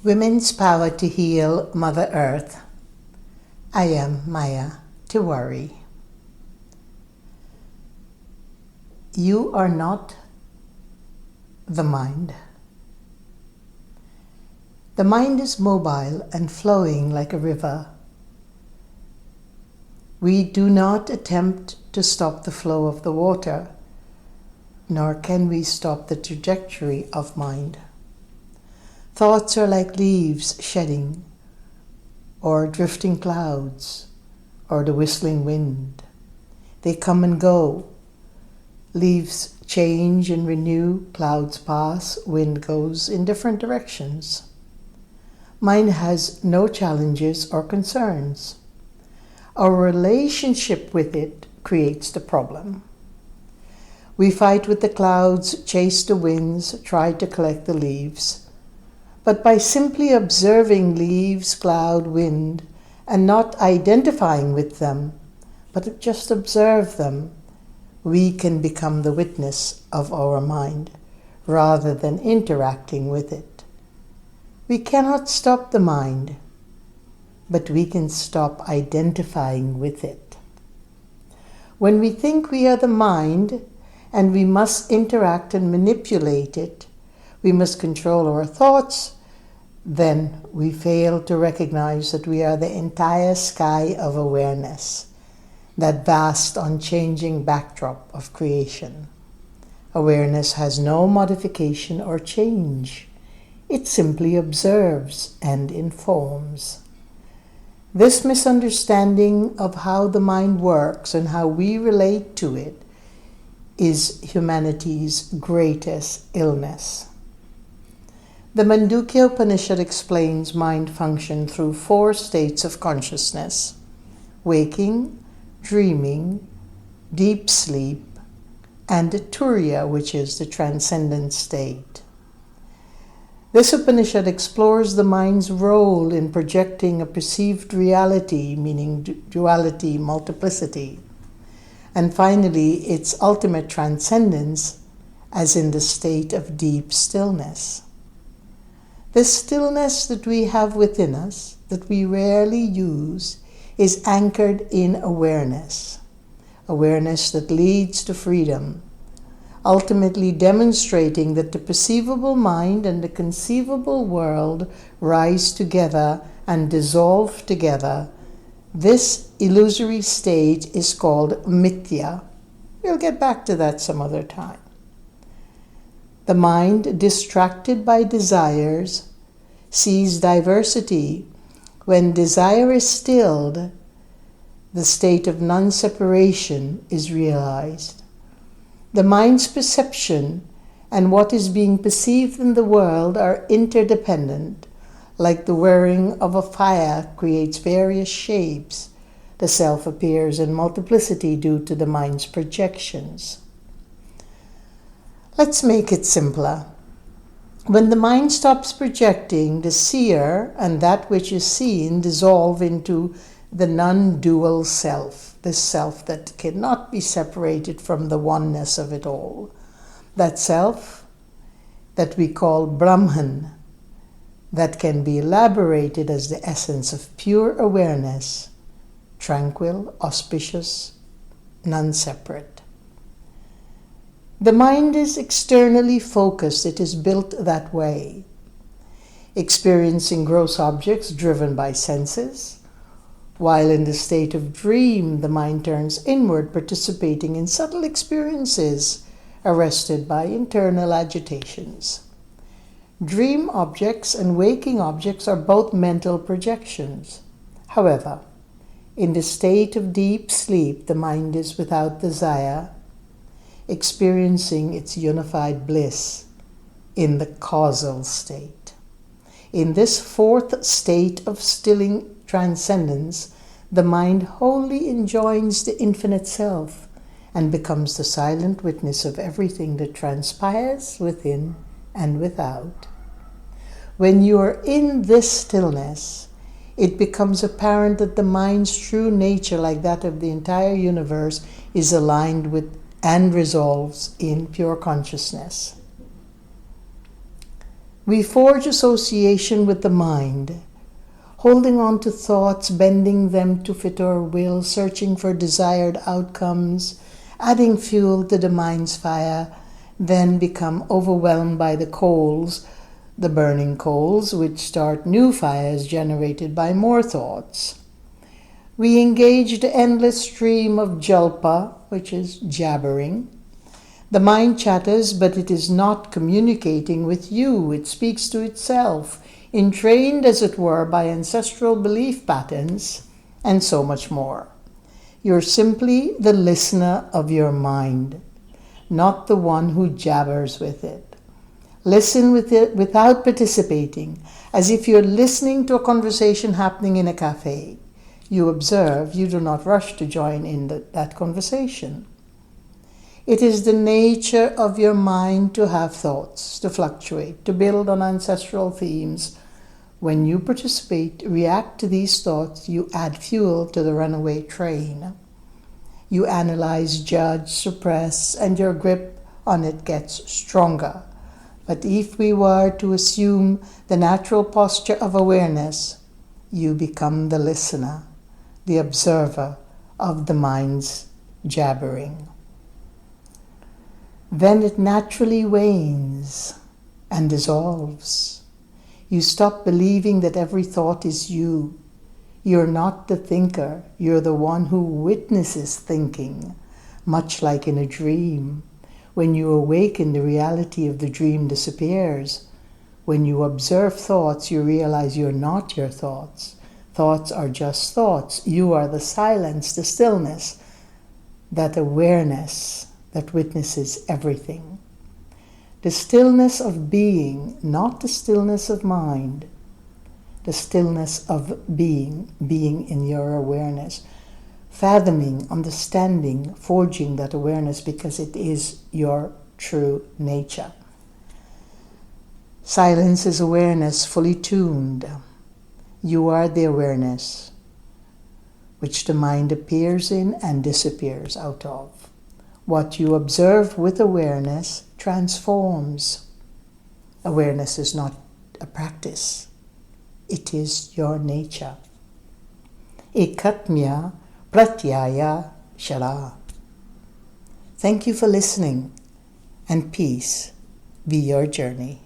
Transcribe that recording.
Women's power to heal Mother Earth. I am Maya Tiwari. You are not the mind. The mind is mobile and flowing like a river. We do not attempt to stop the flow of the water, nor can we stop the trajectory of mind. Thoughts are like leaves shedding, or drifting clouds, or the whistling wind. They come and go. Leaves change and renew, clouds pass, wind goes in different directions. Mind has no challenges or concerns. Our relationship with it creates the problem. We fight with the clouds, chase the winds, try to collect the leaves. But by simply observing leaves, cloud, wind, and not identifying with them, but just observe them, we can become the witness of our mind, rather than interacting with it. We cannot stop the mind, but we can stop identifying with it. When we think we are the mind, and we must interact and manipulate it, we must control our thoughts, then we fail to recognize that we are the entire sky of awareness, that vast, unchanging backdrop of creation. Awareness has no modification or change. It simply observes and informs. This misunderstanding of how the mind works and how we relate to it is humanity's greatest illness. The Mandukya Upanishad explains mind function through 4 states of consciousness: waking, dreaming, deep sleep, and turiya, which is the transcendent state. This Upanishad explores the mind's role in projecting a perceived reality, meaning duality, multiplicity, and finally its ultimate transcendence, as in the state of deep stillness. This stillness that we have within us, that we rarely use, is anchored in awareness. Awareness that leads to freedom, ultimately demonstrating that the perceivable mind and the conceivable world rise together and dissolve together. This illusory state is called mithya. We'll get back to that some other time. The mind, distracted by desires, sees diversity. When desire is stilled, the state of non-separation is realized. The mind's perception and what is being perceived in the world are interdependent. Like the whirring of a fire creates various shapes, the self appears in multiplicity due to the mind's projections. Let's make it simpler. When the mind stops projecting, the seer and that which is seen dissolve into the non-dual self, this self that cannot be separated from the oneness of it all. That self that we call Brahman, that can be elaborated as the essence of pure awareness, tranquil, auspicious, non-separate. The mind is externally focused. It is built that way, experiencing gross objects driven by senses, while in the state of dream, the mind turns inward, participating in subtle experiences arrested by internal agitations. Dream objects and waking objects are both mental projections. However, in the state of deep sleep, the mind is without desire, experiencing its unified bliss in the causal state. In this 4th state of stilling transcendence, the mind wholly enjoys the infinite self and becomes the silent witness of everything that transpires within and without. When you are in this stillness, it becomes apparent that the mind's true nature, like that of the entire universe, is aligned with and resolves in pure consciousness. We forge association with the mind, holding on to thoughts, bending them to fit our will, searching for desired outcomes, adding fuel to the mind's fire, then become overwhelmed by the burning coals, which start new fires generated by more thoughts. We engage the endless stream of jalpa, which is jabbering. The mind chatters, but it is not communicating with you. It speaks to itself, entrained as it were by ancestral belief patterns, and so much more. You're simply the listener of your mind, not the one who jabbers with it. Listen with it without participating, as if you're listening to a conversation happening in a cafe. You observe, you do not rush to join in that conversation. It is the nature of your mind to have thoughts, to fluctuate, to build on ancestral themes. When you participate, react to these thoughts, you add fuel to the runaway train. You analyze, judge, suppress, and your grip on it gets stronger. But if we were to assume the natural posture of awareness, you become the listener, the observer of the mind's jabbering. Then it naturally wanes and dissolves. You stop believing that every thought is you. You're not the thinker, you're the one who witnesses thinking, much like in a dream. When you awaken, the reality of the dream disappears. When you observe thoughts, you realize you're not your thoughts. Thoughts are just thoughts. You are the silence, the stillness, that awareness that witnesses everything. The stillness of being, not the stillness of mind. The stillness of being in your awareness. Fathoming, understanding, forging that awareness because it is your true nature. Silence is awareness fully tuned. You are the awareness which the mind appears in and disappears out of. What you observe with awareness transforms. Awareness is not a practice. It is your nature. Ekatmya pratyaya shara. Thank you for listening, and peace be your journey.